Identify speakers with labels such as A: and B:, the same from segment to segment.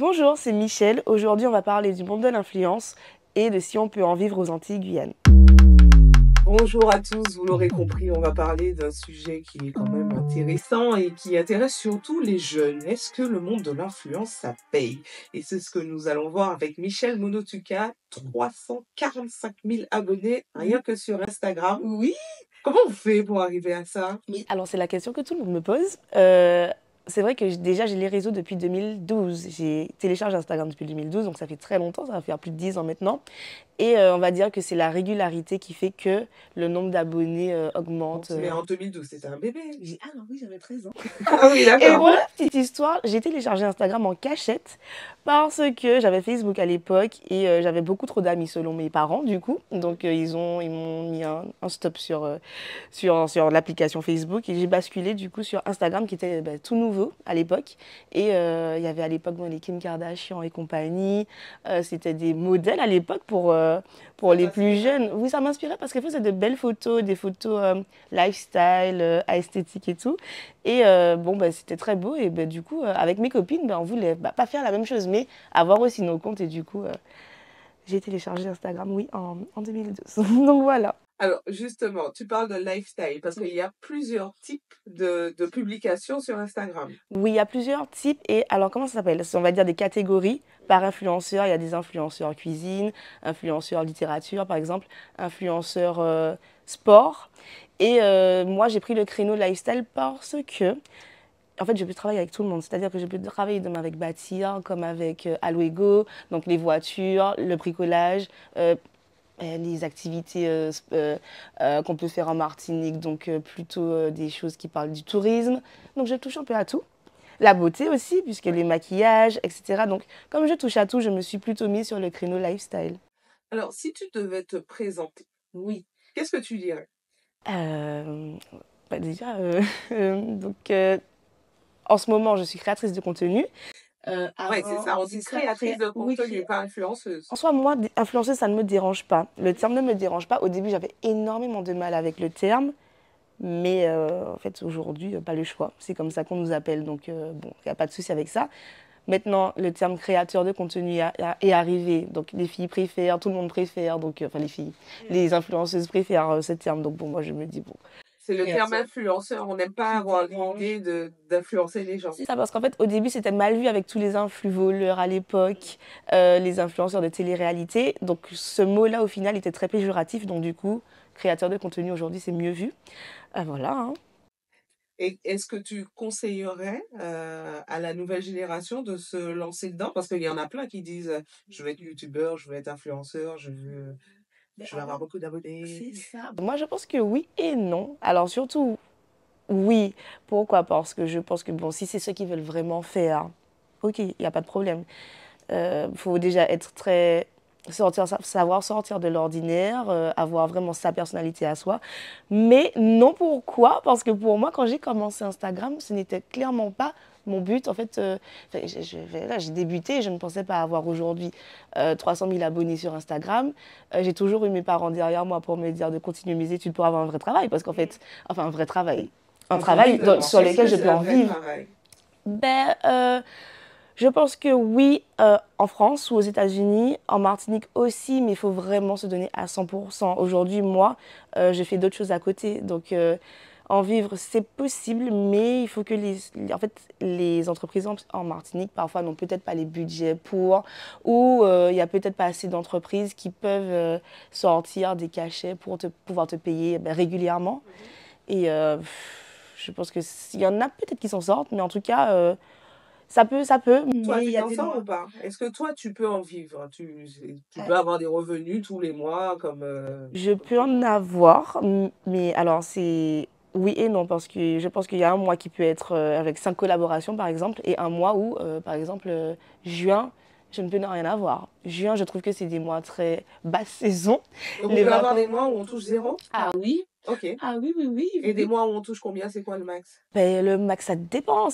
A: Bonjour, c'est Michel. Aujourd'hui, on va parler du monde de l'influence et de si on peut en vivre aux Antilles Guyane.
B: Bonjour à tous, vous l'aurez compris, on va parler d'un sujet qui est quand même intéressant et qui intéresse surtout les jeunes. Est-ce que le monde de l'influence, ça paye? Et c'est ce que nous allons voir avec Michel Monotuka, 345 000 abonnés rien que sur Instagram.
A: Oui.
B: Comment on fait pour arriver à ça?
A: Alors, c'est la question que tout le monde me pose. C'est vrai que déjà, j'ai les réseaux depuis 2012. J'ai téléchargé Instagram depuis 2012, donc ça fait très longtemps, ça va faire plus de 10 ans maintenant. Et on va dire que c'est la régularité qui fait que le nombre d'abonnés augmente.
B: Mais en 2012, c'était un bébé.
A: Ah non, oui, j'avais 13 ans.
B: Ah oui,
A: Et
B: d'accord.
A: pour la petite histoire, j'ai téléchargé Instagram en cachette parce que j'avais Facebook à l'époque et j'avais beaucoup trop d'amis selon mes parents du coup. Donc ils m'ont mis un stop sur l'application Facebook et j'ai basculé du coup sur Instagram qui était tout nouveau à l'époque. Et il y avait à l'époque les Kim Kardashian et compagnie. C'était des modèles à l'époque pour les plus jeunes. Oui, ça m'inspirait parce qu'elles faisaient de belles photos, des photos lifestyle, esthétique et tout. Et c'était très beau. Et du coup, avec mes copines, on voulait pas faire la même chose, mais avoir aussi nos comptes. Et du coup, j'ai téléchargé Instagram, oui, en 2012. Donc voilà.
B: Alors, justement, tu parles de lifestyle parce qu'il y a plusieurs types de publications sur Instagram.
A: Oui, il y a plusieurs types. Et alors, comment ça s'appelle? On va dire des catégories par influenceur. Il y a des influenceurs cuisine, influenceurs littérature, par exemple, influenceurs sport. Et moi, j'ai pris le créneau lifestyle parce que en fait, je peux travailler avec tout le monde. C'est-à-dire que je peux travailler demain avec Bâtir, comme avec Alwego, donc les voitures, le bricolage, les activités qu'on peut faire en Martinique, donc plutôt des choses qui parlent du tourisme. Donc je touche un peu à tout. La beauté aussi, puisque les maquillages, etc. Donc comme je touche à tout, je me suis plutôt mise sur le créneau lifestyle.
B: Alors, si tu devais te présenter, oui, qu'est-ce que tu dirais?
A: Euh, déjà, en ce moment, je suis créatrice de contenu.
B: Oui, c'est ça, on dit créatrice de contenu, pas influenceuse.
A: En soi, moi, influenceuse, ça ne me dérange pas. Le terme ne me dérange pas. Au début, j'avais énormément de mal avec le terme. Mais en fait, aujourd'hui, pas le choix. C'est comme ça qu'on nous appelle. Donc, bon, il n'y a pas de souci avec ça. Maintenant, le terme créateur de contenu est arrivé. Donc, les filles préfèrent, tout le monde préfère. Donc, enfin, les filles, les influenceuses préfèrent ce terme. Donc, bon, moi, je me dis, bon.
B: C'est le terme influenceur, on n'aime pas avoir l'idée d'influencer les gens.
A: C'est ça, parce qu'en fait, au début, c'était mal vu avec tous les influx voleurs à l'époque, les influenceurs de télé-réalité. Donc, ce mot-là, au final, était très péjoratif. Donc, du coup, créateur de contenu, aujourd'hui, c'est mieux vu. Voilà, hein.
B: Et est-ce que tu conseillerais à la nouvelle génération de se lancer dedans? Parce qu'il y en a plein qui disent je veux être youtubeur, je veux être influenceur, je veux avoir beaucoup d'abonnés.
A: C'est ça. Moi, je pense que oui et non. Alors, surtout, oui. Pourquoi? Parce que je pense que, bon, si c'est ceux qui veulent vraiment faire, ok, il n'y a pas de problème. Faut déjà être très savoir sortir de l'ordinaire, avoir vraiment sa personnalité à soi. Mais non, pourquoi? Parce que pour moi, quand j'ai commencé Instagram, ce n'était clairement pas mon but. En fait, là, j'ai débuté et je ne pensais pas avoir aujourd'hui 300 000 abonnés sur Instagram. J'ai toujours eu mes parents derrière moi pour me dire de continuer mes études pour avoir un vrai travail. Parce qu'en fait, enfin, un vrai travail. Un travail sur lequel je peux en vivre. Je pense que oui, en France ou aux États-Unis, en Martinique aussi, mais il faut vraiment se donner à 100%. Aujourd'hui, moi, je fais d'autres choses à côté. Donc, en vivre, c'est possible, mais il faut que en fait, les entreprises en Martinique, parfois, n'ont peut-être pas les budgets pour, ou il n'y a peut-être pas assez d'entreprises qui peuvent sortir des cachets pour pouvoir te payer régulièrement. Et je pense qu'il y en a peut-être qui s'en sortent, mais en tout cas, ça peut,
B: Toi,
A: mais il
B: tu
A: y a
B: t'en
A: des
B: sors ou
A: mois.
B: pas? Est-ce que toi, tu peux en vivre? Tu peux avoir des revenus tous les mois comme...
A: Je peux en avoir, mais alors c'est oui et non, parce que je pense qu'il y a un mois qui peut être avec 5 collaborations par exemple, et un mois où, par exemple, juin, je ne peux ne rien avoir. Juin, je trouve que c'est des mois très basse saison.
B: Donc, on peut avoir des mois où on touche zéro?
A: Ah oui,
B: Ok.
A: Ah oui, oui, oui,
B: Et des
A: oui.
B: mois où on touche combien, c'est quoi le max?
A: Ben, le max, ça dépend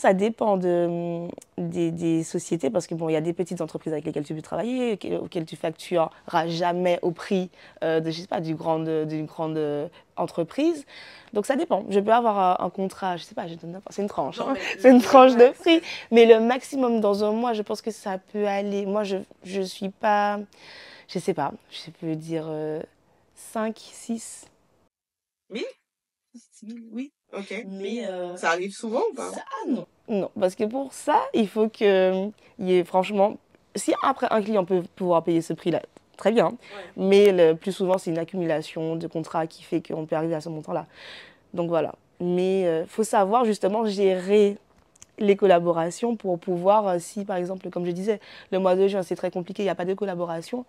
A: des sociétés, parce que bon, il y a des petites entreprises avec lesquelles tu peux travailler, auxquelles tu factureras jamais au prix de, je sais pas, d'une grande entreprise. Donc ça dépend. Je peux avoir un contrat, je sais pas, je donne n'importe, c'est une tranche,
B: Non,
A: hein,
B: mais
A: c'est une
B: le
A: tranche de
B: max,
A: prix. Mais le maximum dans un mois, je pense que ça peut aller. Moi, je suis pas, je sais pas, je peux dire 5, 6.
B: 1000?
A: 6 000, oui.
B: Ok.
A: Mais
B: Ça arrive souvent ou pas?
A: ça, non. Non, parce que pour ça, il faut que il y ait franchement. Si après un client peut pouvoir payer ce prix-là, très bien.
B: Ouais.
A: Mais le plus souvent, c'est une accumulation de contrats qui fait qu'on peut arriver à ce montant-là. Donc voilà. Mais il faut savoir justement gérer les collaborations pour pouvoir, si par exemple, comme je disais, le mois de juin, c'est très compliqué, il n'y a pas de collaboration,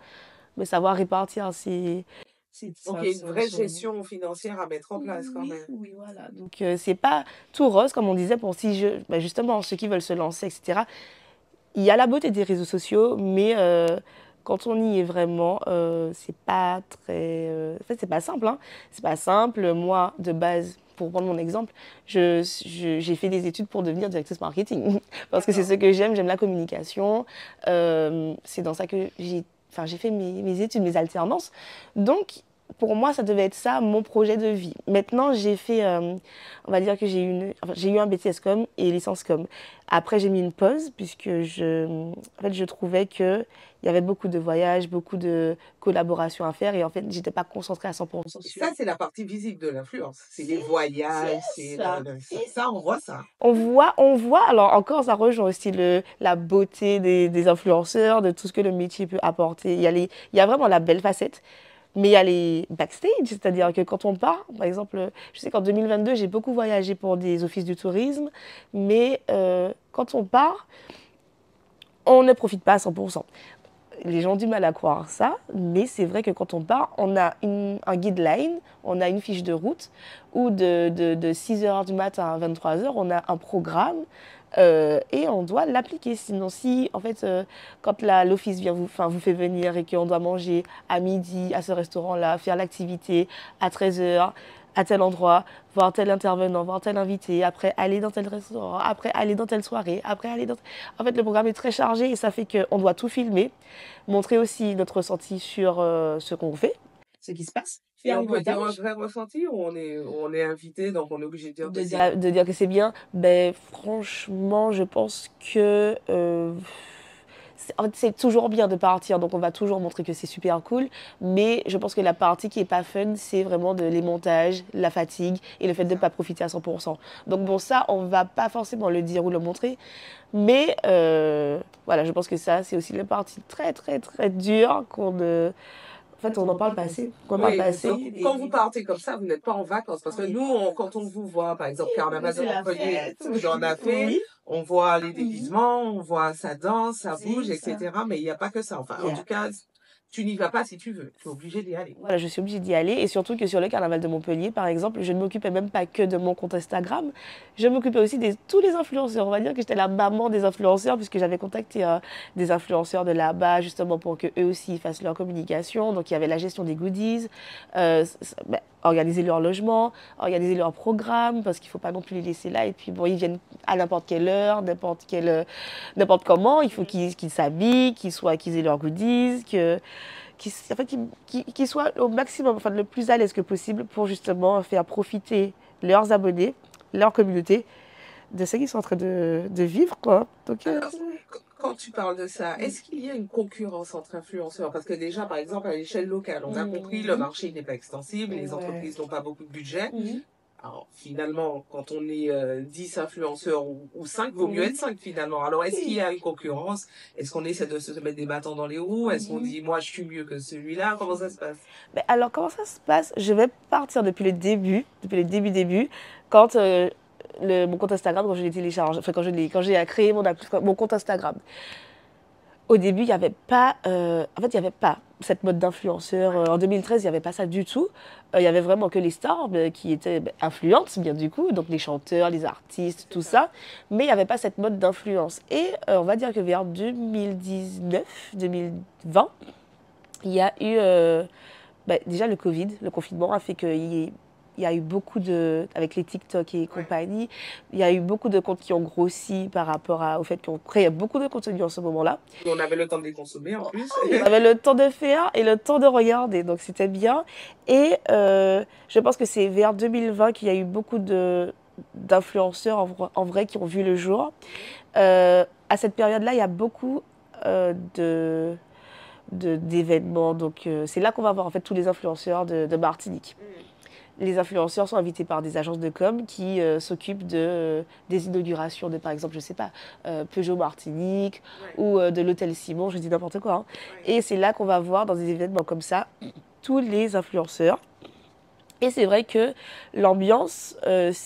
A: mais savoir répartir
B: Donc, il y a une vraie gestion financière à mettre en place quand
A: oui,
B: même.
A: oui, voilà. Donc, c'est pas tout rose, comme on disait, pour ben, justement, ceux qui veulent se lancer, etc. Il y a la beauté des réseaux sociaux, mais quand on y est vraiment, c'est pas très. En fait, c'est pas simple, hein. C'est pas simple. Moi, de base, pour prendre mon exemple, j'ai fait des études pour devenir directrice marketing. Parce que c'est ce que j'aime la communication. C'est dans ça que j'ai fait mes études, mes alternances. Donc, pour moi, ça devait être ça, mon projet de vie. Maintenant, j'ai fait, on va dire que j'ai eu un BTS Com et licence Com. Après, j'ai mis une pause puisque en fait, je trouvais qu'il y avait beaucoup de voyages, beaucoup de collaborations à faire et en fait, j'étais pas concentrée à 100%
B: Et
A: sur.
B: ça, c'est la partie visible de l'influence. C'est les voyages, c'est
A: Ça.
B: ça, on voit ça.
A: On voit, alors encore, ça rejoint aussi la beauté des influenceurs, de tout ce que le métier peut apporter. Il y a vraiment la belle facette. Mais il y a les backstage, c'est-à-dire que quand on part, par exemple, je sais qu'en 2022, j'ai beaucoup voyagé pour des offices du tourisme, mais quand on part, on ne profite pas à 100%. Les gens ont du mal à croire ça, mais c'est vrai que quand on part, on a un guideline, on a une fiche de route, où de 6 h du matin à 23 h, on a un programme et on doit l'appliquer. Sinon, si, en fait, quand l'office vous fait venir et qu'on doit manger à midi à ce restaurant-là, faire l'activité à 13 h, à tel endroit, voir tel intervenant, voir tel invité, après aller dans tel restaurant, après aller dans telle soirée, après aller dans. En fait, le programme est très chargé et ça fait qu'on doit tout filmer, montrer aussi notre ressenti sur ce qu'on fait, ce qui se passe,
B: Et
A: faire
B: on
A: un
B: doit dire un
A: montage.
B: vrai ressenti ou on est invité, donc on est obligé de dire que
A: De
B: c'est
A: dire,
B: bien.
A: de dire que c'est bien, ben franchement, je pense que en fait, c'est toujours bien de partir, donc on va toujours montrer que c'est super cool. Mais je pense que la partie qui est pas fun, c'est vraiment les montages, la fatigue et le fait de ne pas profiter à 100%. Donc bon, ça, on va pas forcément le dire ou le montrer. Mais voilà, je pense que ça, c'est aussi la partie très très très dure qu'on ne. En fait, on n'en parle pas assez. Qu'on parle pas
B: Oui,
A: assez.
B: donc quand vous partez comme ça, vous n'êtes pas en vacances. Parce que nous, quand on vous voit, par exemple, Carnaval de
A: C'est la
B: Montpellier,
A: fête.
B: vous en avez fait,
A: Oui.
B: on voit les déguisements, on voit ça danse, ça bouge,
A: C'est ça.
B: etc. Mais il n'y a pas que ça. Enfin, en tout cas, tu n'y vas pas si tu veux. Tu es obligé d'y aller.
A: Voilà, je suis obligée d'y aller. Et surtout que sur le carnaval de Montpellier, par exemple, je ne m'occupais même pas que de mon compte Instagram. Je m'occupais aussi de tous les influenceurs. On va dire que j'étais la maman des influenceurs, puisque j'avais contacté des influenceurs de là-bas, justement pour qu'eux aussi fassent leur communication. Donc il y avait la gestion des goodies, organiser leur logement, organiser leur programme, parce qu'il ne faut pas non plus les laisser là. Et puis bon, ils viennent à n'importe quelle heure, n'importe comment. Il faut qu'ils s'habillent, qu'ils aient leurs goodies, en fait, qui soient au maximum, enfin le plus à l'aise que possible pour justement faire profiter leurs abonnés, leur communauté, de ce qu'ils sont en train de vivre, quoi. Donc,
B: Alors, quand tu parles de ça, est-ce qu'il y a une concurrence entre influenceurs? Parce que déjà, par exemple, à l'échelle locale, on a compris, le marché n'est pas extensible, les
A: ouais.
B: entreprises n'ont pas beaucoup de budget.
A: Mhm.
B: Alors, finalement, quand on est 10 influenceurs ou 5, vaut mieux être 5 finalement. Alors, est-ce qu'il y a une concurrence? Est-ce qu'on essaie de se mettre des bâtons dans les roues? Est-ce qu'on dit, moi, je suis mieux que celui-là? Comment ça se passe?
A: Mais alors, comment ça se passe? Je vais partir depuis le début, quand mon compte Instagram, quand je l'ai téléchargé, enfin, quand j'ai créé mon compte Instagram. Au début, il n'y avait pas, en fait, il y avait pas cette mode d'influenceur. En 2013, il n'y avait pas ça du tout. Il y avait vraiment que les stars qui étaient influentes, bien du coup, donc les chanteurs, les artistes, tout ça. Mais il n'y avait pas cette mode d'influence. Et on va dire que vers 2019, 2020, il y a eu déjà le Covid, le confinement a fait qu'il il y a eu beaucoup de, avec les TikTok et compagnie, il y a eu beaucoup de comptes qui ont grossi par rapport au fait qu'on crée beaucoup de contenu en ce moment-là.
B: On avait le temps de les consommer en plus.
A: On avait le temps de faire et le temps de regarder, donc c'était bien. Et je pense que c'est vers 2020 qu'il y a eu beaucoup d'influenceurs en vrai qui ont vu le jour. À cette période-là, il y a beaucoup d'événements. Donc c'est là qu'on va voir en fait tous les influenceurs de Martinique. Les influenceurs sont invités par des agences de com qui s'occupent des inaugurations de, par exemple, je sais pas, Peugeot Martinique ou de l'hôtel Simon, je dis n'importe quoi. Hein. Et c'est là qu'on va voir dans des événements comme ça tous les influenceurs. Et c'est vrai que l'ambiance, elle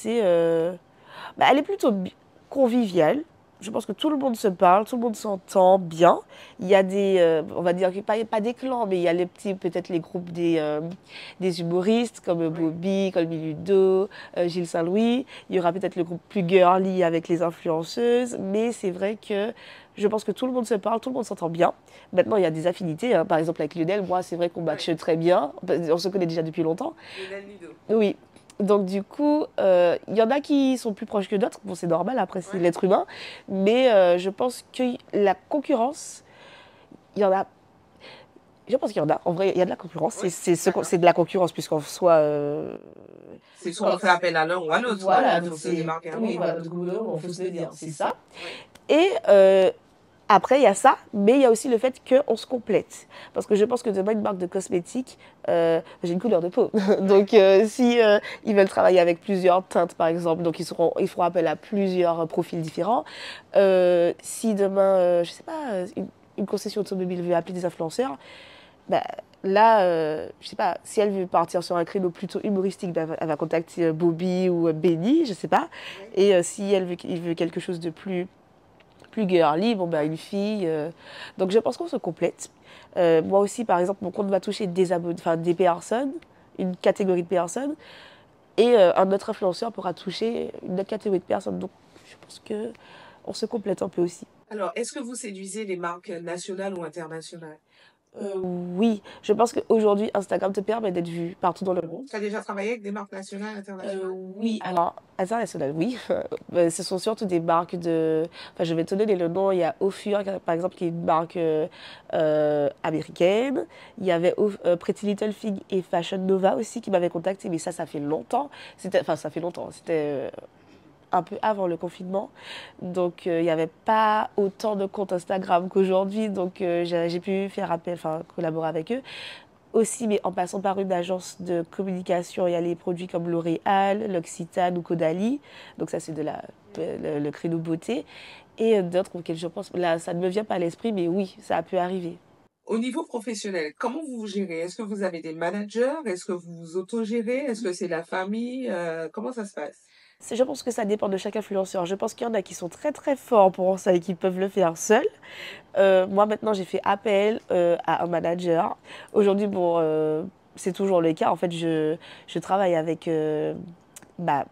A: est plutôt conviviale. Je pense que tout le monde se parle, tout le monde s'entend bien. Il y a on va dire, pas des clans, mais il y a peut-être les groupes des humoristes comme Bobby, Colmy Ludo, Gilles Saint-Louis. Il y aura peut-être le groupe plus girly avec les influenceuses. Mais c'est vrai que je pense que tout le monde se parle, tout le monde s'entend bien. Maintenant, il y a des affinités. Hein. Par exemple, avec Lionel, moi, c'est vrai qu'on matche très bien. On se connaît déjà depuis longtemps.
B: Lionel Ludo.
A: Oui. Donc du coup, il y en a qui sont plus proches que d'autres. Bon, c'est normal, après c'est l'être humain. Mais je pense que la concurrence, il y en a. Je pense qu'il y en a. En vrai, il y a de la concurrence. C'est de la concurrence puisqu'en soit.
B: C'est soit on fait appel à l'un ou à l'autre.
A: Voilà,
B: donc
A: c'est.
B: Oui,
A: voilà, on faut se le dire, c'est ça. Et après, il y a ça, mais il y a aussi le fait qu'on se complète. Parce que je pense que demain, une marque de cosmétiques, j'ai une couleur de peau. Donc, si ils veulent travailler avec plusieurs teintes, par exemple, donc ils feront appel à plusieurs profils différents. Si demain, je sais pas, une concession automobile veut appeler des influenceurs, bah, là, je sais pas, si elle veut partir sur un créneau plutôt humoristique, bah, elle va contacter Bobby ou Benny, je sais pas. Et si il veut quelque chose de plus girly, bon bah une fille. Donc je pense qu'on se complète. Moi aussi, par exemple, mon compte va toucher des personnes, une catégorie de personnes, et un autre influenceur pourra toucher une autre catégorie de personnes. Donc je pense que on se complète un peu aussi.
B: Alors, est-ce que vous séduisez les marques nationales ou internationales?
A: Oui, je pense qu'aujourd'hui, Instagram te permet d'être vu partout dans le monde.
B: Tu as déjà travaillé avec des marques nationales et internationales?
A: Oui, alors, internationales, oui. Ce sont surtout des marques de... Enfin, je vais te donner le nom. Il y a Ofur, par exemple, qui est une marque américaine. Il y avait Pretty Little Thing et Fashion Nova aussi qui m'avaient contacté, mais ça fait longtemps. Enfin, ça fait longtemps. C'était un peu avant le confinement. Donc, il n'y avait pas autant de comptes Instagram qu'aujourd'hui. Donc, j'ai pu collaborer avec eux. Aussi, mais en passant par une agence de communication, il y a les produits comme L'Oréal, L'Occitane ou Caudalie. Donc, ça, c'est le créneau beauté. Et d'autres auxquels je pense, là, ça ne me vient pas à l'esprit, mais oui, ça a pu arriver.
B: Au niveau professionnel, comment vous vous gérez? Est-ce que vous avez des managers? Est-ce que vous vous autogérez? Est-ce que c'est la famille? Comment ça se passe?
A: Je pense que ça dépend de chaque influenceur. Je pense qu'il y en a qui sont très très forts pour ça et qui peuvent le faire seuls. Moi maintenant j'ai fait appel à un manager. Aujourd'hui bon c'est toujours le cas. En fait je travaille avec là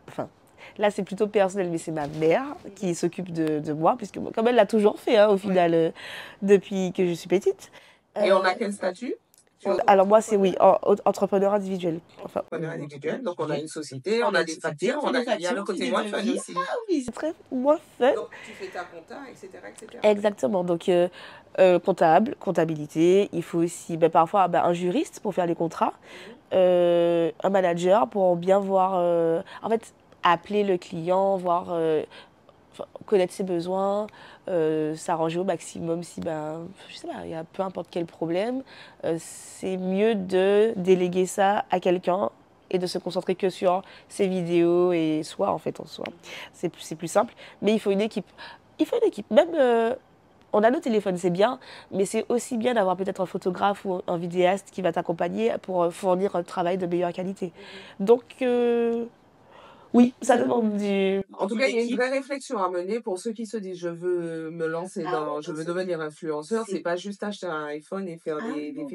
A: c'est plutôt personnel mais c'est ma mère qui s'occupe de moi puisque comme elle l'a toujours fait hein, au final depuis que je suis petite.
B: Et on a quel statut?
A: Alors moi c'est oui, entrepreneur individuel. Enfin,
B: Entrepreneur individuel, donc on a une société, on a des factures, il y a le côté moins fun aussi.
A: Ah oui, c'est très moins fun.
B: Donc tu fais ta compta, etc. etc.
A: Exactement, donc comptabilité, il faut aussi parfois un juriste pour faire les contrats, un manager pour bien voir, en fait, appeler le client, voir, connaître ses besoins, s'arranger au maximum si, je sais pas, il y a peu importe quel problème. C'est mieux de déléguer ça à quelqu'un et de se concentrer que sur ses vidéos et soi, en fait, en soi. C'est plus simple, mais il faut une équipe. Il faut une équipe, même... on a nos téléphones, c'est bien, mais c'est aussi bien d'avoir peut-être un photographe ou un vidéaste qui va t'accompagner pour fournir un travail de meilleure qualité. Donc, oui, ça demande du...
B: En tout cas, il y a une vraie réflexion à mener pour ceux qui se disent je veux me lancer je veux devenir influenceur. C'est pas juste acheter un iPhone et faire des films.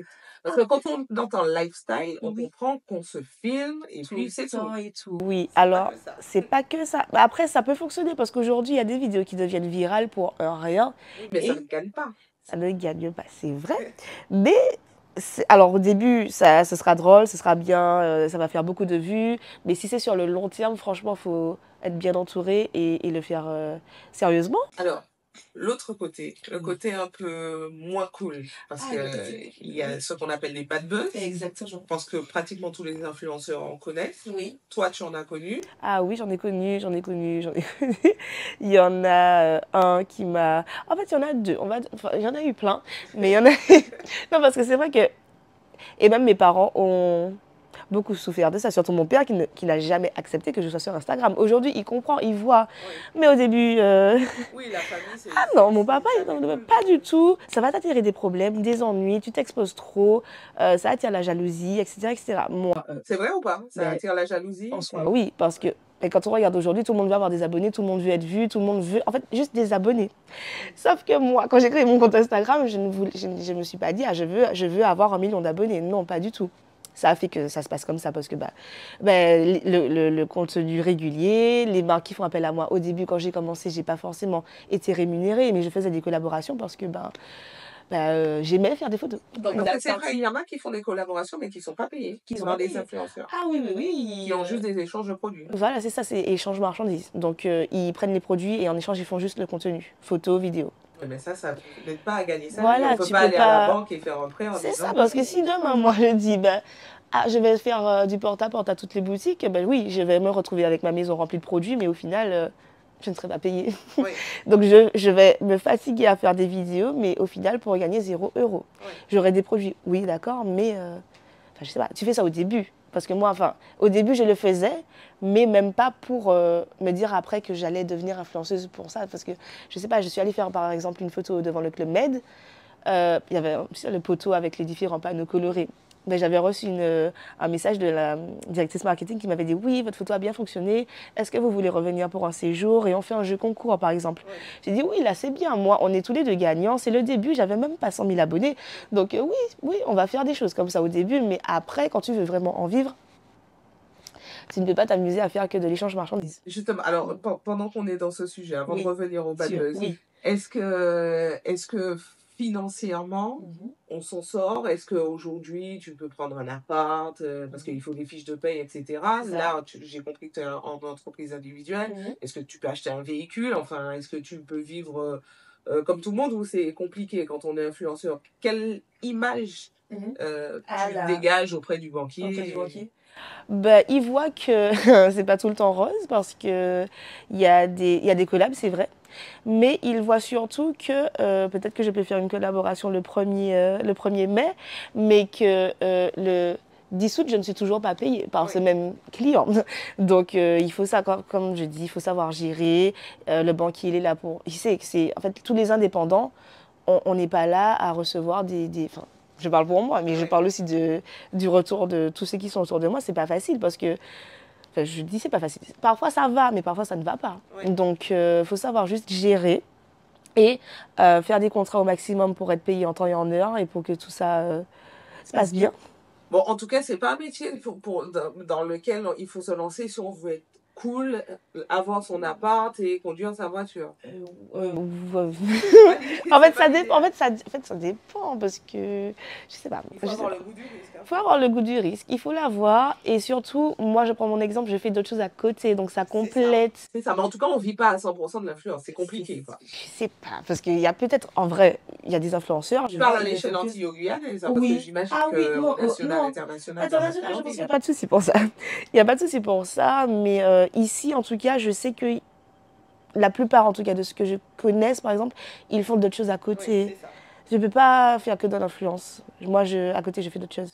B: Parce que quand on entend lifestyle, on comprend qu'on se filme et puis c'est tout.
A: Oui, alors, c'est pas que ça. Après, ça peut fonctionner parce qu'aujourd'hui, il y a des vidéos qui deviennent virales pour un rien.
B: Mais ça ne gagne pas.
A: Ça ne gagne pas, c'est vrai. Mais Alors au début, ce sera drôle, ce sera bien, ça va faire beaucoup de vues, mais si c'est sur le long terme, franchement, il faut être bien entouré et le faire sérieusement.
B: Alors, l'autre côté, le
A: Oui.
B: côté un peu moins cool, parce
A: Ah,
B: que
A: le côté.
B: il y a ce qu'on appelle les bad buzz. Je
A: Exactement.
B: pense que pratiquement tous les influenceurs en connaissent.
A: Oui.
B: Toi, tu en as connu.
A: Ah oui, j'en ai connu, j'en ai connu, j'en ai connu. Il y en a un qui m'a... En fait, il y en a deux. Enfin, il y en a eu plein, mais il y en a... Non, parce que c'est vrai que... Et même mes parents ont beaucoup souffert de ça, surtout mon père qui n'a jamais accepté que je sois sur Instagram. Aujourd'hui, il comprend, il voit.
B: Oui.
A: Mais au début...
B: Oui, la famille,
A: Ah non, mon
B: c'est
A: papa, il
B: jamais
A: n'en veut
B: cool.
A: pas du tout. Ça va t'attirer des problèmes, des ennuis, tu t'exposes trop, ça attire la jalousie, etc. etc. Moi,
B: C'est vrai ou pas? Ça
A: ben,
B: attire la jalousie?
A: en soi, oui, parce que et quand on regarde aujourd'hui, tout le monde veut avoir des abonnés, tout le monde veut être vu, tout le monde veut, en fait, juste des abonnés. Sauf que moi, quand j'ai créé mon compte Instagram, je me suis pas dit, ah, je veux avoir 1 million d'abonnés. Non, pas du tout. Ça a fait que ça se passe comme ça parce que le contenu régulier, les marques qui font appel à moi. Au début, quand j'ai commencé, j'ai pas forcément été rémunérée, mais je faisais des collaborations parce que j'aimais faire des photos. Donc,
B: Après, c'est vrai, il y en a qui font des collaborations, mais qui sont pas payés,
A: qui sont
B: dans
A: pas
B: les
A: payés.
B: influenceurs,
A: Ah oui, oui, oui.
B: qui ont juste des échanges de produits.
A: Voilà, c'est ça, c'est échange marchandises. Donc, ils prennent les produits et en échange, ils font juste le contenu, photo, vidéo.
B: Oui, mais ça n'aide pas à gagner sa vie.
A: Voilà,
B: On peut
A: tu
B: pas
A: peux
B: aller à la
A: pas.
B: banque et faire un prêt en
A: C'est ça,
B: disant
A: parce que si demain, moi, je dis, je vais faire du porte-à-porte à toutes les boutiques, ben oui, je vais me retrouver avec ma maison remplie de produits, mais au final, je ne serai pas payée.
B: oui,
A: Donc, je vais me fatiguer à faire des vidéos, mais au final, pour gagner 0 €.
B: oui.
A: J'aurai des produits, oui, d'accord, mais je sais pas, tu fais ça au début. Parce que moi, au début, je le faisais, mais même pas pour me dire après que j'allais devenir influenceuse pour ça. Parce que, je sais pas, je suis allée faire par exemple une photo devant le Club Med. Il y avait le poteau avec les différents panneaux colorés. Ben, j'avais reçu un message de la directrice marketing qui m'avait dit oui, votre photo a bien fonctionné. Est-ce que vous voulez revenir pour un séjour et on fait un jeu concours par exemple.
B: Oui.
A: J'ai dit oui, là c'est bien. Moi, on est tous les deux gagnants. C'est le début. J'avais même pas 100 000 abonnés. Donc oui, oui, on va faire des choses comme ça au début. Mais après, quand tu veux vraiment en vivre, tu ne peux pas t'amuser à faire que de l'échange marchandises.
B: Justement, alors, pendant qu'on est dans ce sujet, avant de
A: Oui,
B: revenir au bad
A: sûr,
B: buzz,
A: oui.
B: est-ce que financièrement, on s'en sort? Est-ce qu'aujourd'hui, tu peux prendre un appart, parce qu'il faut des fiches de paye, etc.
A: C'est ça.
B: Là, j'ai compris que tu es en entreprise individuelle. Est-ce que tu peux acheter un véhicule? Enfin, est-ce que tu peux vivre comme tout le monde ou c'est compliqué quand on est influenceur? Quelle image
A: Ah
B: tu
A: là.
B: dégages auprès du banquier?
A: Auprès du banquier. Il voit que c'est pas tout le temps rose parce que il y a des collabs, c'est vrai. Mais il voit surtout que peut-être que je peux faire une collaboration le 1er mai, mais que le 10 août, je ne suis toujours pas payée par ce
B: Oui.
A: même client. Donc il faut ça, comme je dis, il faut savoir gérer. Le banquier, il est là pour... Il sait que c'est... En fait, tous les indépendants, on n'est pas là à recevoir enfin, je parle pour moi, mais je
B: Oui.
A: parle aussi du retour de tous ceux qui sont autour de moi. C'est pas facile parce que, enfin, je dis c'est pas facile. Parfois ça va, mais parfois ça ne va pas.
B: Oui.
A: Donc, faut savoir juste gérer et faire des contrats au maximum pour être payé en temps et en heure et pour que tout ça se passe bien.
B: Bon, en tout cas, c'est pas un métier dans lequel il faut se lancer si on veut être cool, avoir son appart et conduire sa voiture.
A: En fait, ça dépend. Ça dépend parce que je sais pas.
B: Il faut avoir le goût du risque.
A: Il faut avoir le goût du risque. Il faut l'avoir et surtout, moi, je prends mon exemple, je fais d'autres choses à côté, donc ça complète.
B: C'est ça, mais en tout cas, on vit pas à 100% de l'influence. C'est compliqué, quoi.
A: Je sais pas, parce qu'il y a peut-être, en vrai, il y a des influenceurs.
B: Tu parles à l'échelle antille-guyanaise, parce que j'imagine que
A: non,
B: national,
A: non.
B: international,
A: International, je pense qu'il n'y a pas de souci pour ça. Il n'y a pas de souci pour ça, mais ici, en tout cas, je sais que la plupart, en tout cas, de ce que je connaisse, par exemple, ils font d'autres choses à côté.
B: Oui, c'est ça.
A: Je ne peux pas faire que de l'influence. Moi, à côté, je fais d'autres choses.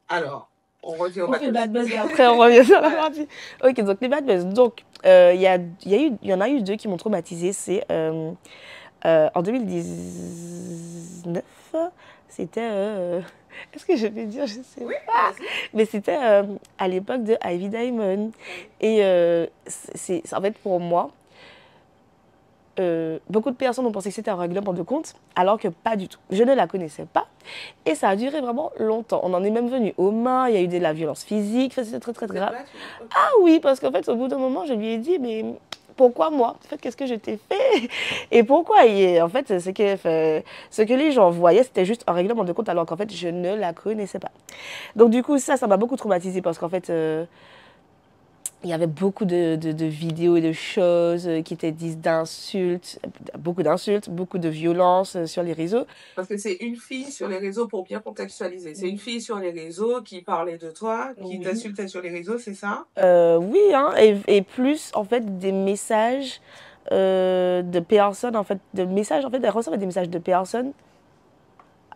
B: Alors, on revient au
A: On fait
B: bad
A: bad buzz et après, on revient sur la partie. Ok, donc les bad buzz. Donc, il y en a eu deux qui m'ont traumatisée. C'est en 2019, c'était... Est-ce que je vais dire? Je sais pas. Mais c'était à l'époque de Ivy Diamond. Et en fait, pour moi, beaucoup de personnes ont pensé que c'était un règlement de compte, alors que pas du tout. Je ne la connaissais pas. Et ça a duré vraiment longtemps. On en est même venu aux mains, il y a eu de la violence physique, c'était très très très grave. Ah oui, parce qu'en fait, au bout d'un moment, je lui ai dit, mais pourquoi moi? En fait, qu'est-ce que je t'ai fait? Et pourquoi? Et en fait, ce que les gens voyaient, c'était juste un règlement de compte alors qu'en fait, je ne la connaissais pas. Donc du coup, ça m'a beaucoup traumatisée parce qu'en fait, il y avait beaucoup de vidéos et de choses qui étaient dites d'insultes, beaucoup de violences sur les réseaux.
B: Parce que c'est une fille sur les réseaux, pour bien contextualiser. C'est une fille sur les réseaux qui parlait de toi, qui
A: Oui.
B: t'insultait sur les réseaux, c'est ça?
A: Oui, hein, et plus en fait des messages de personnes, en fait, elle recevait des messages de personnes,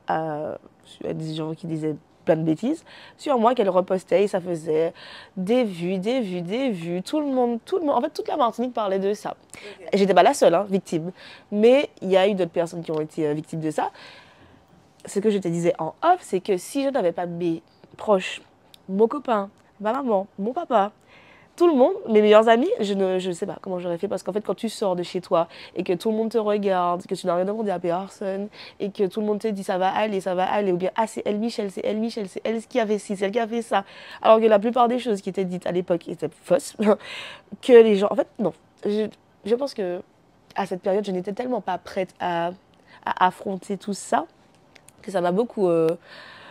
A: des gens qui disaient plein de bêtises, sur moi qu'elle repostait et ça faisait des vues, des vues, des vues. Tout le monde, en fait, toute la Martinique parlait de ça.
B: Ok.
A: Et j'étais pas la seule, hein, victime. Mais il y a eu d'autres personnes qui ont été victimes de ça. Ce que je te disais en off, c'est que si je n'avais pas mes proches, mon copain, ma maman, mon papa, tout le monde, mes meilleurs amis, je ne sais pas comment j'aurais fait parce qu'en fait, quand tu sors de chez toi et que tout le monde te regarde, que tu n'as rien demandé à personne et que tout le monde te dit ça va aller, ou bien ah, c'est elle Michel, c'est elle Michel, c'est elle qui avait ci, c'est elle qui avait ça, alors que la plupart des choses qui étaient dites à l'époque étaient fausses, que les gens. En fait, non. Je pense que à cette période, je n'étais tellement pas prête à affronter tout ça que ça m'a beaucoup.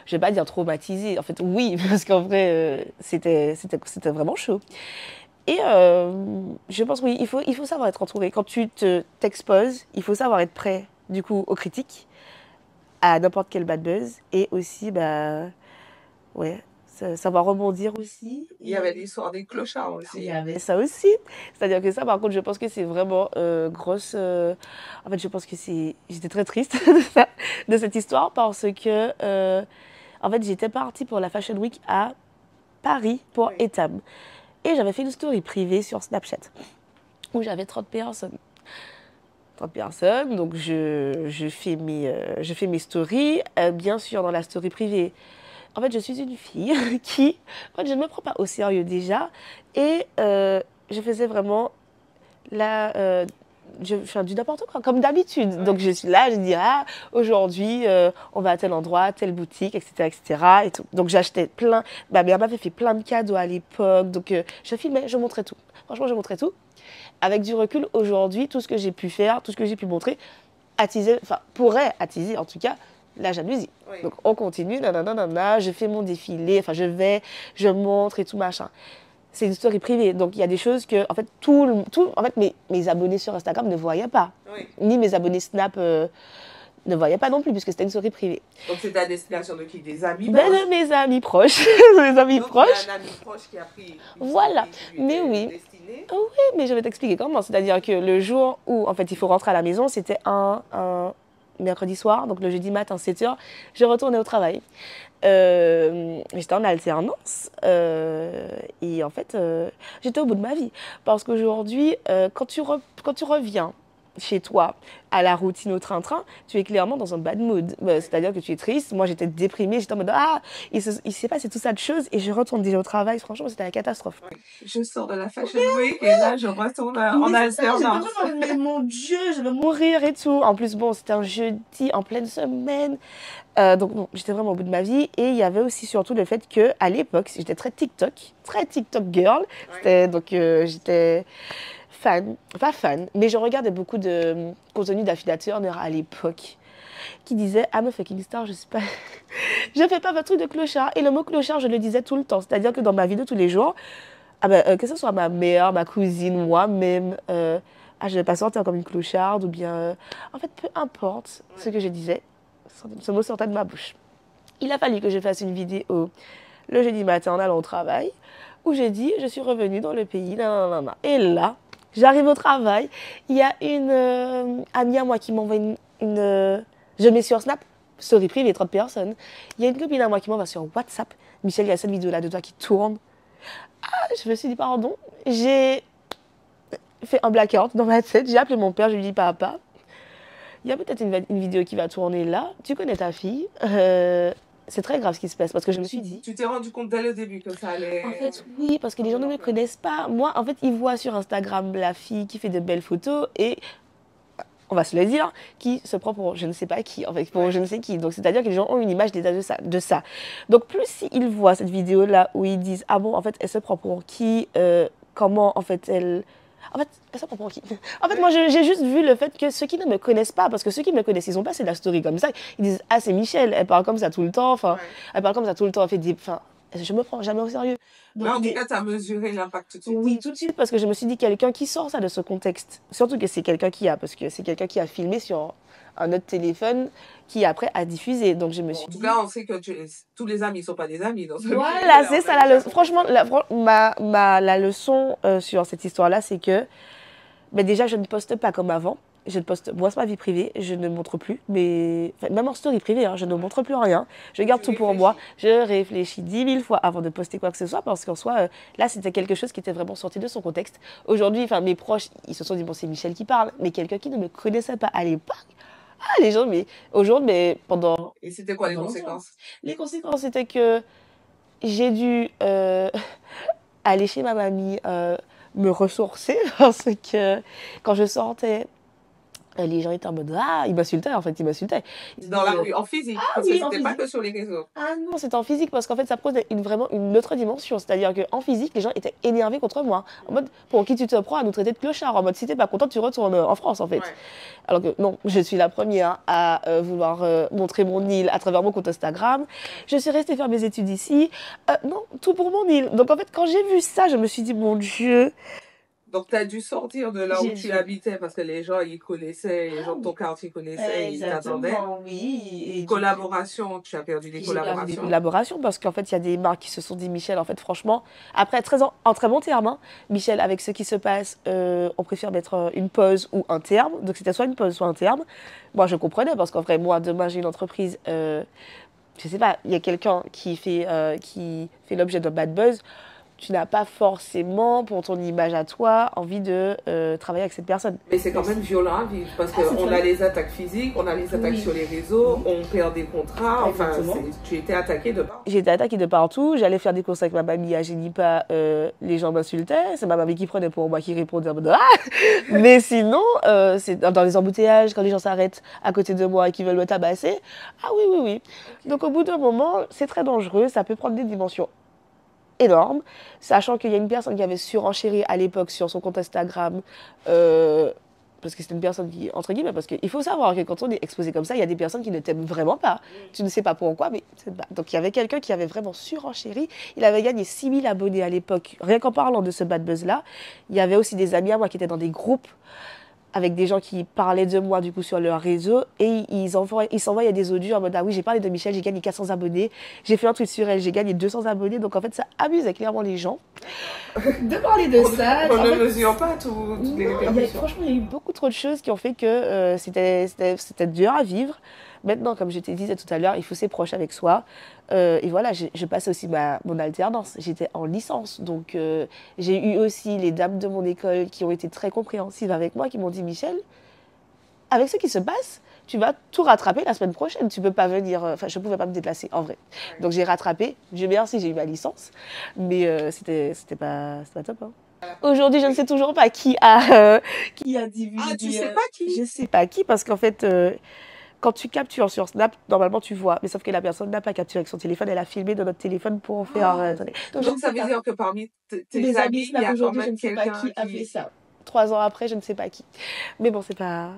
A: Je vais pas dire traumatisée. En fait, oui, parce qu'en vrai, c'était vraiment chaud. Et je pense, oui, il faut savoir être entouré. Quand tu t'exposes, il faut savoir être prêt, du coup, aux critiques, à n'importe quel bad buzz. Et aussi, bah, ouais, savoir rebondir aussi.
B: Il y avait l'histoire des clochards aussi.
A: Il y avait ça aussi. C'est-à-dire que ça, par contre, je pense que c'est vraiment grosse. En fait, je pense que c'est. J'étais très triste de cette histoire parce que. En fait, j'étais partie pour la Fashion Week à Paris pour
B: Oui.
A: Etam. Et j'avais fait une story privée sur Snapchat où j'avais 30 personnes. 30 personnes, donc je fais mes stories, bien sûr dans la story privée. En fait, je suis une fille qui, en fait, je ne me prends pas au sérieux déjà. Et je faisais vraiment je fais du n'importe quoi, comme d'habitude.
B: Ouais.
A: Donc je suis là, je dis, ah, aujourd'hui, on va à tel endroit, telle boutique, etc., etc. Et tout. Donc j'achetais plein. Ma mère m'avait fait plein de cadeaux à l'époque. Donc je filmais, je montrais tout. Franchement, je montrais tout. Avec du recul, aujourd'hui, tout ce que j'ai pu faire, tout ce que j'ai pu montrer, pourrait attiser, en tout cas, la jalousie.
B: Oui.
A: Donc on continue, nanana, je fais mon défilé, enfin je montre et tout machin. C'est une story privée, donc il y a des choses que, en fait, en fait mes abonnés sur Instagram ne voyaient pas.
B: Oui.
A: Ni mes abonnés Snap ne voyaient pas non plus, puisque c'était une story privée.
B: Donc c'était à destination de qui? Des amis
A: Ben,
B: proches?
A: de mes amis proches. Mes amis
B: Donc,
A: proches.
B: il y a un ami proche qui a pris une
A: Voilà.
B: story qui lui
A: Mais
B: était
A: oui.
B: destinée.
A: Oui, mais je vais t'expliquer comment. C'est-à-dire que le jour où, en fait, il faut rentrer à la maison, c'était un mercredi soir, donc le jeudi matin, 7h, je retournais au travail. J'étais en alternance et en fait, j'étais au bout de ma vie. Parce qu'aujourd'hui, quand tu reviens chez toi, à la routine, au train-train, tu es clairement dans un bad mood. C'est-à-dire que tu es triste. Moi, j'étais déprimée. J'étais en mode, ah, il s'est passé tout ça de choses et je retourne déjà au travail. Franchement, c'était la catastrophe.
B: Je sors de la Fashion Week et là, je retourne en alternance.
A: Mais mon Dieu, je vais mourir et tout. En plus, bon, c'était un jeudi en pleine semaine. Donc, non, j'étais vraiment au bout de ma vie. Et il y avait aussi surtout le fait qu'à l'époque, j'étais très TikTok girl.
B: Ouais.
A: Donc, j'étais fan, pas fan, mais je regardais beaucoup de contenu d'Affida Turner à l'époque qui disait I'm a fucking star, je sais pas, je fais pas votre truc de clochard. Et le mot clochard, je le disais tout le temps, c'est-à-dire que dans ma vie de tous les jours, que ce soit ma mère, ma cousine, moi-même, je vais pas sortir comme une clocharde ou bien, en fait, peu importe ce que je disais, ce mot sortait de ma bouche. Il a fallu que je fasse une vidéo le jeudi matin en allant au travail où j'ai dit je suis revenue dans le pays, nanana. Et là, j'arrive au travail, il y a une amie à moi qui m'envoie je mets sur Snap, story privée, 30 personnes. Il y a une copine à moi qui m'envoie sur WhatsApp, Michel, il y a cette vidéo-là de toi qui tourne. Ah, je me suis dit pardon, j'ai fait un blackout dans ma tête, j'ai appelé mon père, je lui ai dit papa, il y a peut-être une vidéo qui va tourner là, tu connais ta fille, c'est très grave ce qui se passe parce que je me suis dit.
B: Tu t'es rendu compte dès le début que ça allait.
A: En fait, oui, parce que les gens ne me connaissent pas. Moi, en fait, ils voient sur Instagram la fille qui fait de belles photos et, on va se le dire, qui se prend pour je ne sais pas qui, en fait, pour je ne sais qui. Donc, c'est-à-dire que les gens ont une image déjà de ça. Donc, plus ils voient cette vidéo-là où ils disent, ah bon, en fait, elle se prend pour qui, comment, en fait, elle En fait, ça prend pour qui? En fait, moi, j'ai juste vu le fait que ceux qui ne me connaissent pas, parce que ceux qui me connaissent, ils ont passé la story comme ça, ils disent, ah, c'est Michel, elle parle comme ça tout le temps, enfin,
B: Ouais.
A: elle parle comme ça tout le temps, elle fait des, enfin, je me prends jamais au sérieux.
B: Mais en tout cas, tu as mesuré l'impact tout de suite.
A: Oui, tout de suite, parce que je me suis dit, quelqu'un qui sort ça de ce contexte, surtout que c'est quelqu'un qui a, parce que c'est quelqu'un qui a filmé sur un autre téléphone, qui après a diffusé, donc je me suis
B: En tout
A: dit...
B: cas, on sait que tous les amis ne sont pas des amis dans ce film.
A: Voilà, c'est ça la leçon. Franchement, la leçon sur cette histoire-là, c'est que ben déjà, je ne poste pas comme avant. Je ne poste, moi, c'est ma vie privée, je ne montre plus, mais enfin, même en story privée, hein, je ne montre plus rien. Je garde tout pour moi. Je réfléchis 10 000 fois avant de poster quoi que ce soit, parce qu'en soi, là, c'était quelque chose qui était vraiment sorti de son contexte. Aujourd'hui, enfin, mes proches, ils se sont dit, bon, c'est Michel qui parle, mais quelqu'un qui ne me connaissait pas à l'époque, ah, les gens, mais aujourd'hui, mais pendant...
B: Et c'était quoi les conséquences?
A: Les conséquences, c'était que j'ai dû aller chez ma mamie me ressourcer parce que quand je sortais, les gens étaient en mode ah, ils m'insultaient en fait, ils m'insultaient.
B: Dans la rue, en physique, parce que c'était pas que sur les réseaux.
A: Ah non, c'était en physique parce qu'en fait ça prenait vraiment une autre dimension. C'est-à-dire qu'en physique, les gens étaient énervés contre moi. En mode pour qui tu te prends à nous traiter de clochard? En mode si t'es pas content, tu retournes en France en fait.
B: Ouais.
A: Alors que non, je suis la première à vouloir montrer mon île à travers mon compte Instagram. Je suis restée faire mes études ici. Non, tout pour mon île. Donc en fait, quand j'ai vu ça, je me suis dit, mon Dieu.
B: Donc, tu as dû sortir de là où tu habitais parce que les gens, ils connaissaient, les gens de ton quartier connaissaient, ils t'attendaient.
A: Oui.
B: Et collaboration, tu as perdu des collaborations.
A: Des collaborations parce qu'en fait, il y a des marques qui se sont dit, Michel, en fait, franchement, après 13 ans, en très bon terme, hein, Michel, avec ce qui se passe, on préfère mettre une pause ou un terme. Donc, c'était soit une pause, soit un terme. Moi, je comprenais parce qu'en vrai, moi, demain, j'ai une entreprise, je sais pas, il y a quelqu'un qui fait l'objet d'un bad buzz. Tu n'as pas forcément, pour ton image à toi, envie de travailler avec cette personne.
B: Mais c'est quand même violent à vivre parce qu'on a les attaques physiques, on a les attaques sur les réseaux, on perd des contrats, enfin, tu étais attaqué de partout.
A: J'ai été attaquée de partout, j'allais faire des courses avec ma mamie à Génipa, les gens m'insultaient, c'est ma mamie qui prenait pour moi, qui répondait en mode ah. Mais sinon, c'est dans les embouteillages, quand les gens s'arrêtent à côté de moi et qui veulent me tabasser, ah oui, oui, oui. Okay. Donc au bout d'un moment, c'est très dangereux, ça peut prendre des dimensions énorme, sachant qu'il y a une personne qui avait surenchéri à l'époque sur son compte Instagram, parce que c'était une personne qui, entre guillemets, parce qu'il faut savoir que quand on est exposé comme ça, il y a des personnes qui ne t'aiment vraiment pas. Tu ne sais pas pourquoi, mais donc il y avait quelqu'un qui avait vraiment surenchéri. Il avait gagné 6000 abonnés à l'époque, rien qu'en parlant de ce bad buzz-là. Il y avait aussi des amis à moi qui étaient dans des groupes avec des gens qui parlaient de moi du coup sur leur réseau et ils s'envoyaient des audios en mode ah oui j'ai parlé de Michel, j'ai gagné 400 abonnés, j'ai fait un tweet sur elle, j'ai gagné 200 abonnés, donc en fait ça amusait clairement les gens de parler de ça.
B: On ne mesure pas toutes les répercussions.
A: Franchement il y a eu beaucoup trop de choses qui ont fait que c'était dur à vivre. Maintenant, comme je te disais tout à l'heure, il faut s'approcher avec soi. Et voilà, je passais aussi mon alternance. J'étais en licence. Donc, j'ai eu aussi les dames de mon école qui ont été très compréhensives avec moi, qui m'ont dit, Michel, avec ce qui se passe, tu vas tout rattraper la semaine prochaine. Tu peux pas venir... Enfin, je ne pouvais pas me déplacer, en vrai. Donc, j'ai rattrapé. Dieu merci, j'ai eu ma licence. Mais c'était pas top, hein. Aujourd'hui, je ne sais toujours pas qui a divulgué.
B: Ah, tu sais pas qui?
A: Je sais pas qui, parce qu'en fait... quand tu captures sur Snap, normalement tu vois, mais sauf que la personne n'a pas capturé avec son téléphone, elle a filmé de notre téléphone pour faire...
B: Donc ça veut dire que parmi tes amis, il y a quand même quelqu'un qui a fait ça.
A: 3 ans après, je ne sais pas qui. Mais bon, c'est pas...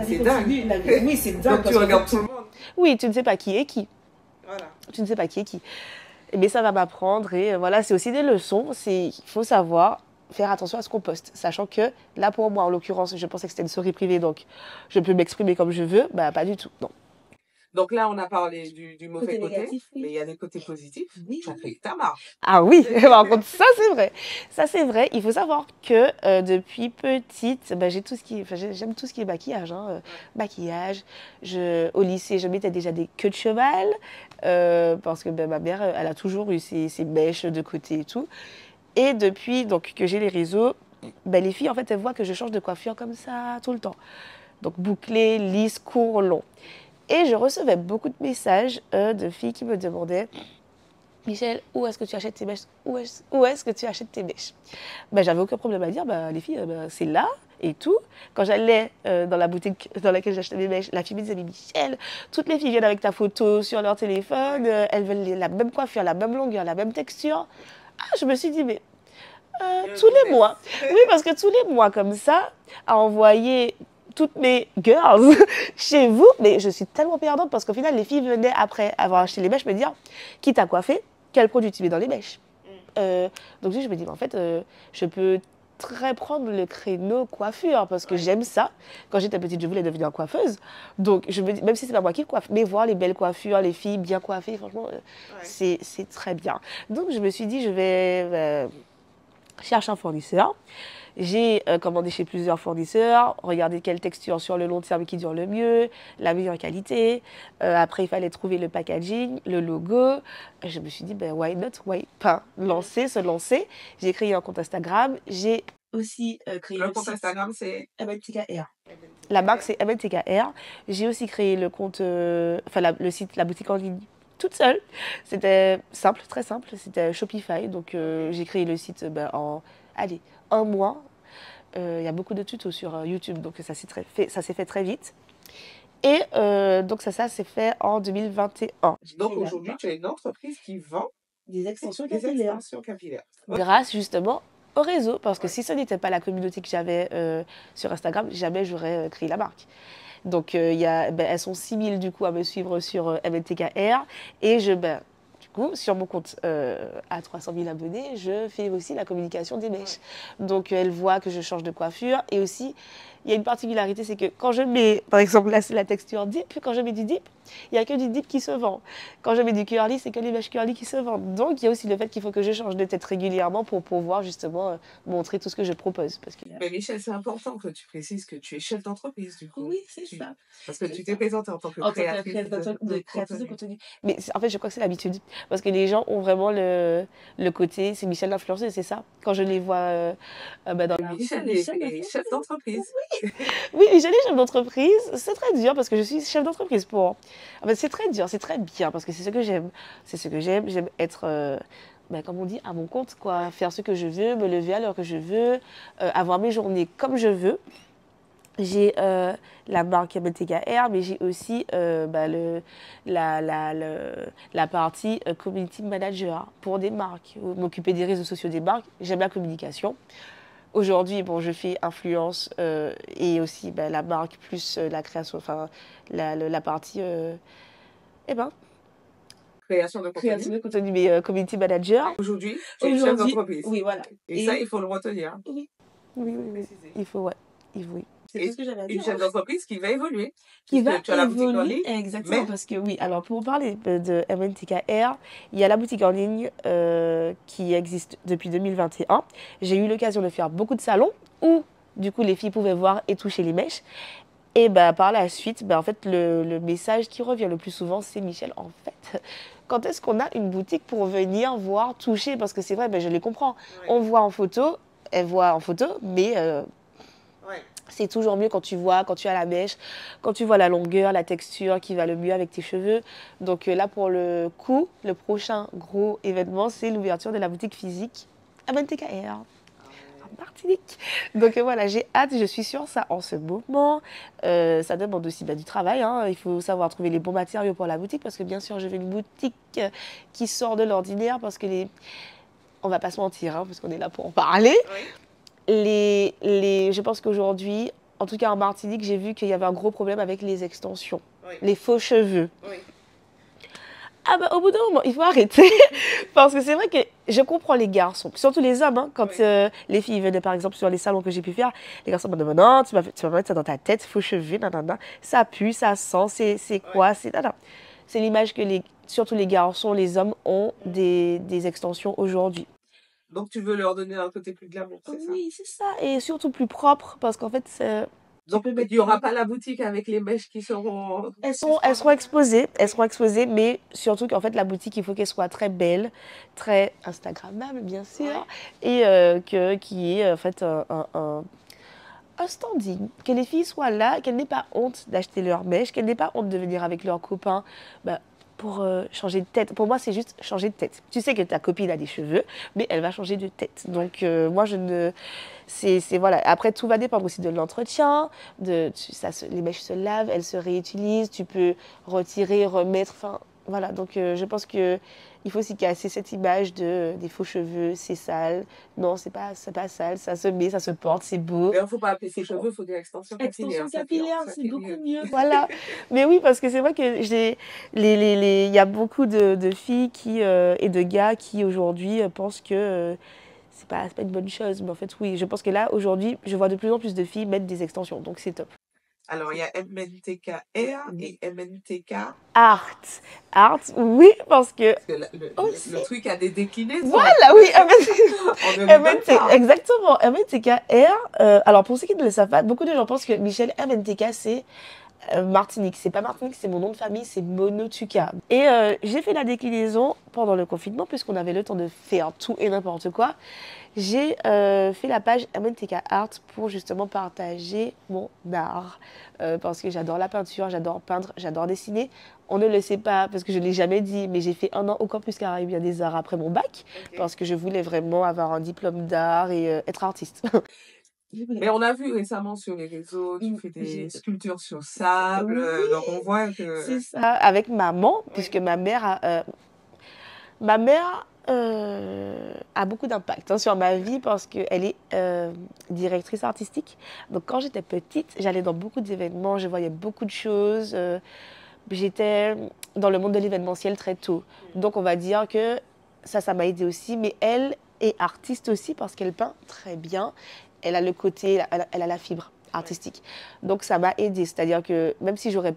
B: C'est dingue.
A: Oui, c'est dingue.
B: Donc tu regardes tout le monde.
A: Oui, tu ne sais pas qui est qui.
B: Voilà.
A: Tu ne sais pas qui est qui. Mais ça va m'apprendre et voilà, c'est aussi des leçons. Il faut savoir faire attention à ce qu'on poste, sachant que là pour moi en l'occurrence je pensais que c'était une story privée donc je peux m'exprimer comme je veux, bah pas du tout, non.
B: Donc là on a parlé du mauvais côté,
A: négatif, oui.
B: Mais il y a des côtés positifs,
A: oui.
B: Tu as créé ta marque.
A: Ah oui, par contre ça c'est vrai, il faut savoir que depuis petite, bah, j'aime tout ce qui est maquillage, hein. Maquillage, au lycée je mettais déjà des queues de cheval, parce que bah, ma mère elle a toujours eu ses mèches de côté et tout. Et depuis donc, que j'ai les réseaux, ben, les filles, en fait, elles voient que je change de coiffure comme ça tout le temps. Donc, bouclé, lisse, court, long. Et je recevais beaucoup de messages de filles qui me demandaient « Michel, où est-ce que tu achètes tes mèches? Où est-ce que tu achètes tes mèches ?» Ben, j'avais aucun problème à dire, ben, les filles, ben, c'est là et tout. Quand j'allais dans la boutique dans laquelle j'achetais mes mèches, la fille me disait « Mais Michel, toutes les filles viennent avec ta photo sur leur téléphone, elles veulent la même coiffure, la même longueur, la même texture. » Ah, je me suis dit, mais Tous les mois. Oui, parce que tous les mois, comme ça, à envoyer toutes mes girls chez vous, mais je suis tellement perdante parce qu'au final, les filles venaient après avoir acheté les mèches me dire qui t'a coiffé, quel produit tu mets dans les mèches. Donc je me dis, mais en fait, je peux très prendre le créneau coiffure parce que j'aime ça. Quand j'étais petite, je voulais devenir coiffeuse. Donc je me dis, même si c'est pas moi qui coiffe, mais voir les belles coiffures, les filles bien coiffées, franchement, c'est très bien. Donc je me suis dit, je vais chercher un fournisseur. J'ai commandé chez plusieurs fournisseurs, regardé quelle texture sur le long terme qui dure le mieux, la meilleure qualité. Après, il fallait trouver le packaging, le logo. Je me suis dit, ben, why not, why pas se lancer. J'ai créé un compte Instagram. J'ai aussi créé
B: le compte Instagram, c'est
A: MNTKR. La marque, c'est MNTKR. J'ai aussi créé le compte, le site, la boutique en ligne toute seule. C'était simple, très simple. C'était Shopify. Donc, j'ai créé le site en, allez, un mois. Il y a beaucoup de tutos sur YouTube, donc ça s'est fait très vite. Et donc ça s'est fait en 2021.
B: Donc aujourd'hui, tu as une entreprise qui vend
A: des extensions
B: capillaires.
A: Grâce justement au réseau, parce que si ce n'était pas la communauté que j'avais sur Instagram, jamais j'aurais créé la marque. Donc elles sont 6000 du coup à me suivre sur MNTKR et sur mon compte à 300 000 abonnés, je fais aussi la communication des mèches. Donc, elle voit que je change de coiffure. Et aussi, il y a une particularité, c'est que quand je mets, par exemple, là, c'est la texture dip. Quand je mets du dip, il n'y a que du dip qui se vend. Quand je mets du curly, c'est que les mèches curly qui se vendent. Donc, il y a aussi le fait qu'il faut que je change de tête régulièrement pour pouvoir justement montrer tout ce que je propose.
B: Mais Michel, c'est important que tu précises que tu es chef d'entreprise, du coup.
A: Oui, c'est ça.
B: Parce que tu t'es présentée en tant que créatrice
A: de contenu. Mais en fait, je crois que c'est l'habitude. Parce que les gens ont vraiment le côté, c'est Michel l'influenceuse, c'est ça. Quand je les vois dans la rue,
B: Michel est chef d'entreprise.
A: Oui, Michel est chef d'entreprise. C'est très dur parce que je suis chef d'entreprise pour. En fait, c'est très dur, c'est très bien parce que c'est ce que j'aime. C'est ce que j'aime. J'aime être, comme on dit, à mon compte, quoi. Faire ce que je veux, me lever à l'heure que je veux, avoir mes journées comme je veux. J'ai la marque MNTKR, mais j'ai aussi la partie community manager pour des marques, m'occuper des réseaux sociaux des marques. J'aime la communication. Aujourd'hui, je fais influence et aussi la marque plus la création, enfin la partie,
B: Création de
A: contenu, mais community manager.
B: Aujourd'hui, tu es chef d'entreprise.
A: Oui, voilà.
B: Et ça, il faut le retenir.
A: Oui. Il faut, oui. C'est tout ce que j'avais à dire.
B: Une chef d'entreprise qui va évoluer.
A: Qui va évoluer, exactement, parce que oui, alors pour parler de MNTKR, il y a la boutique en ligne qui existe depuis 2021. J'ai eu l'occasion de faire beaucoup de salons où, du coup, les filles pouvaient voir et toucher les mèches. Et par la suite, en fait, le message qui revient le plus souvent, c'est Michel, en fait, quand est-ce qu'on a une boutique pour venir voir, toucher? Parce que c'est vrai, je les comprends. Ouais. On voit en photo, elle voit en photo, mais c'est toujours mieux quand tu as la mèche, quand tu vois la longueur, la texture qui va le mieux avec tes cheveux. Donc là, pour le coup, le prochain gros événement, c'est l'ouverture de la boutique physique à MNTKR. Martinique. Donc voilà, j'ai hâte, je suis sur ça en ce moment. Ça demande aussi du travail, hein. Il faut savoir trouver les bons matériaux pour la boutique parce que bien sûr, je veux une boutique qui sort de l'ordinaire parce que on va pas se mentir, hein, parce qu'on est là pour en parler. Oui. Je pense qu'aujourd'hui, en tout cas en Martinique, j'ai vu qu'il y avait un gros problème avec les extensions, les faux cheveux. Oui. Au bout d'un moment, il faut arrêter. Parce que c'est vrai que je comprends les garçons, surtout les hommes. Hein, quand les filles venaient, par exemple, sur les salons que j'ai pu faire, les garçons me demandent, non, tu vas mettre ça dans ta tête, faux cheveux, nanana. Ça pue, ça sent, c'est quoi, c'est l'image que surtout les garçons, les hommes ont des extensions aujourd'hui.
B: Donc tu veux leur donner un côté plus glamour, c'est ça?
A: Oui, c'est ça. Et surtout plus propre, parce qu'en fait,
B: donc, il n'y aura pas la boutique avec les mèches qui seront...
A: Elles seront exposées, mais surtout qu'en fait, la boutique, il faut qu'elle soit très belle, très Instagrammable, bien sûr, et qu'il y ait en fait un standing, que les filles soient là, qu'elles n'aient pas honte d'acheter leurs mèches, qu'elles n'aient pas honte de venir avec leurs copains pour changer de tête. Pour moi, c'est juste changer de tête. Tu sais que ta copine a des cheveux, mais elle va changer de tête. Donc, moi, voilà. Après, tout va dépendre aussi de l'entretien. Les mèches se lavent, elles se réutilisent. Tu peux retirer, remettre. Enfin, Voilà, donc je pense que il faut aussi casser cette image des faux cheveux, c'est sale. Non, c'est pas sale, ça se met, ça se porte, c'est beau.
B: D'ailleurs, faut pas appeler ses cheveux, faut dire extension
C: Extension
B: capillaire,
C: capillaire,
B: ça
C: c'est
B: fait
C: beaucoup
B: mieux.
C: mieux.
A: Voilà. Mais oui, parce que c'est vrai que il y a beaucoup de filles et de gars qui aujourd'hui pensent que c'est pas une bonne chose. Mais en fait, oui, je pense que là, aujourd'hui, je vois de plus en plus de filles mettre des extensions, donc c'est top.
B: Alors, il y a MNTKR et MNTK,
A: Art. Art, oui, parce que
B: parce que
A: aussi.
B: le truc a des déclinaisons.
A: Voilà, oui,
B: On ne rigole pas.
A: exactement, MNTK-R. Alors, pour ceux qui ne le savent pas, beaucoup de gens pensent que Michel MNTK, c'est Martinique. C'est pas Martinique, c'est mon nom de famille, c'est Monotuka. Et j'ai fait la déclinaison pendant le confinement, puisqu'on avait le temps de faire tout et n'importe quoi. J'ai fait la page MNTK Art pour justement partager mon art. Parce que j'adore la peinture, j'adore peindre, j'adore dessiner. On ne le sait pas parce que je ne l'ai jamais dit, mais j'ai fait 1 an au campus caribéen des arts après mon bac.
B: Ok.
A: Parce que je voulais vraiment avoir un diplôme d'art et être artiste.
B: Mais on a vu récemment sur les réseaux, tu fais des sculptures sur sable,
A: Oui.
B: donc on voit que...
A: C'est ça. Avec maman, puisque ma mère a beaucoup d'impact sur ma vie parce qu'elle est directrice artistique. Donc quand j'étais petite, j'allais dans beaucoup d'événements, je voyais beaucoup de choses. J'étais dans le monde de l'événementiel très tôt. Donc on va dire que ça m'a aidé aussi. Mais elle est artiste aussi parce qu'elle peint très bien. Elle a le côté, elle a la fibre artistique. Donc ça m'a aidé. C'est-à-dire que même si j'aurais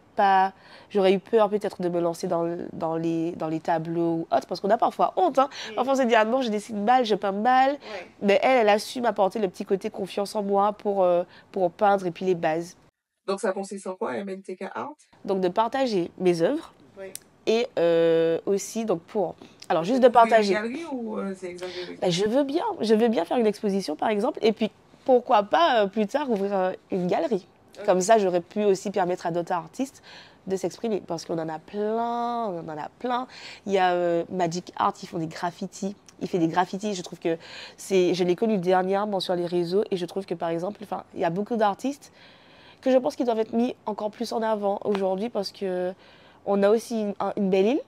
A: eu peur peut-être de me lancer dans les tableaux ou autres, parce qu'on a parfois honte. Hein. Parfois on se dit, ah non, je dessine mal, je peins mal. Mais elle a su m'apporter le petit côté confiance en moi pour peindre et puis les bases.
B: Donc ça consiste en quoi, MNTK Art?
A: Donc de partager mes œuvres et aussi donc alors juste
B: C'est
A: de
B: pour ouvrir
A: partager.
B: une galerie ou c'est exagéré?
A: Ben, je veux bien faire une exposition par exemple et puis pourquoi pas plus tard ouvrir une galerie. Comme ça j'aurais pu aussi permettre à d'autres artistes de s'exprimer parce qu'on en a plein. Il y a Magic Art, ils font des graffitis. Il fait des graffitis, je trouve que je l'ai connu dernièrement sur les réseaux et je trouve que par exemple, il y a beaucoup d'artistes que je pense qu'ils doivent être mis encore plus en avant aujourd'hui parce que on a aussi une belle île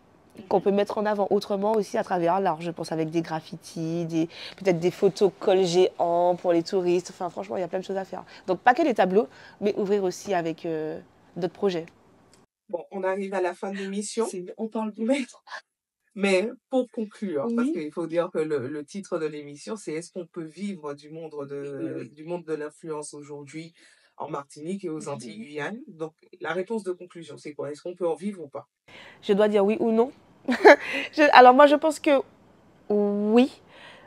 A: qu'on peut mettre en avant autrement aussi à travers l'art, je pense, avec des graffitis, peut-être des photos cols géants pour les touristes. Enfin, franchement, il y a plein de choses à faire. Donc, pas que les tableaux, mais ouvrir aussi avec d'autres projets.
B: Bon, on arrive à la fin de l'émission.
C: On parle du maître.
B: Mais pour conclure, parce
C: Oui.
B: qu'il faut dire que le titre de l'émission, c'est Est-ce qu'on peut vivre du monde de l'influence aujourd'hui en Martinique et aux Antilles Guyane? Donc, la réponse de conclusion, c'est quoi? Est-ce qu'on peut en vivre ou pas?
A: Je dois dire oui ou non. Alors, moi, je pense que oui.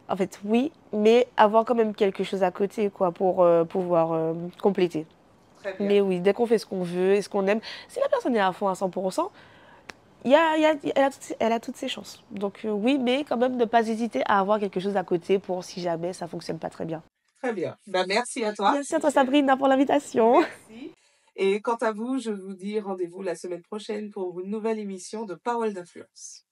A: En fait, oui, mais avoir quand même quelque chose à côté, quoi, pour pouvoir compléter.
B: Très bien.
A: Mais oui, dès qu'on fait ce qu'on veut et ce qu'on aime, si la personne est à fond à 100%, elle a toutes ses chances. Donc oui, mais quand même ne pas hésiter à avoir quelque chose à côté pour si jamais ça fonctionne pas très bien.
B: Très bien. Ben, merci à toi.
A: Merci à toi Sabrina pour l'invitation.
B: Merci. Et quant à vous, je vous dis rendez-vous la semaine prochaine pour une nouvelle émission de Parole d'influence.